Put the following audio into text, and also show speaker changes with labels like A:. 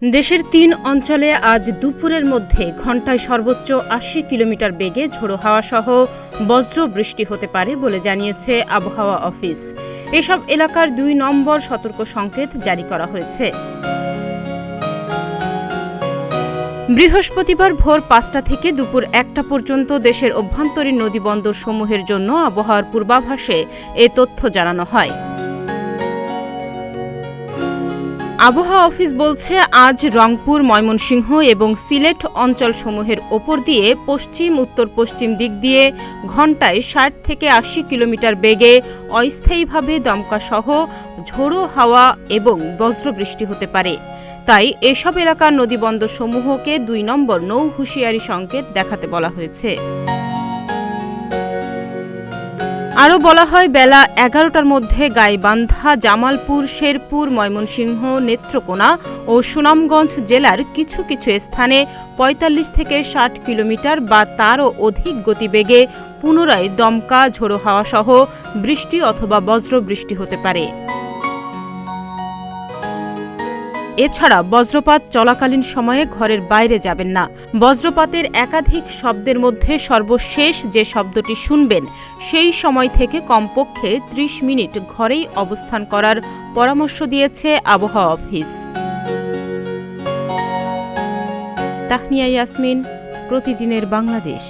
A: দেশের ৩ অঞ্চলে আজ দুপুরের মধ্যে ঘণ্টায় সর্বোচ্চ ৮০ কিলোমিটার বেগে ঝোড়ো হাওয়া সহ বজ্র বৃষ্টি হতে পারে বলে জানিয়েছে আবহাওয়া অফিস। এসব এলাকার ২ নম্বর সতর্ক সংকেত জারি করা হয়েছে। বৃহস্পতিবার ভোর ৫টা থেকে দুপুর ১টা পর্যন্ত দেশের অভ্যন্তরীণ নদীবন্দর সমূহের জন্য আবহাওয়ার পূর্বাভাসে এ তথ্য জানানো হয়। আবহাওয়া অফিস বলছে, আজ রংপুর, ময়মনসিংহ এবং সিলেট অঞ্চলসমূহের ওপর দিয়ে পশ্চিম উত্তর পশ্চিম দিক দিয়ে ঘণ্টায় ৬০ থেকে ৮০ কিলোমিটার বেগে অস্থায়ীভাবে দমকাসহ ঝোড়ো হাওয়া এবং বজ্রবৃষ্টি হতে পারে। তাই এসব এলাকার নদীবন্দরসমূহকে ২ নম্বর নৌ হুঁশিয়ারি সংকেত দেখাতে বলা হয়েছে। আরও বলা হয়, বেলা ১১টার মধ্যে গাইবান্ধা, জামালপুর, শেরপুর, ময়মনসিংহ, নেত্রকোনা ও সুনামগঞ্জ জেলার কিছু কিছু স্থানে ৪৫ থেকে ৬০ কিলোমিটার বা তারও অধিক গতিবেগে পুনরায় দমকা ঝোড়ো হাওয়া সহ বৃষ্টি অথবা বজ্রবৃষ্টি হতে পারে। এছাড়া বজ্রপাত চলাকালীন সময়ে ঘরের বাইরে যাবেন না। বজ্রপাতের একাধিক শব্দের মধ্যে সর্বশেষ যে শব্দটি শুনবেন সেই সময় থেকে কমপক্ষে ৩০ মিনিট ঘরেই অবস্থান করার পরামর্শ দিয়েছে আবহাওয়া অফিস। তাহনিয়া ইয়াসমিন, প্রতিদিনের বাংলাদেশ।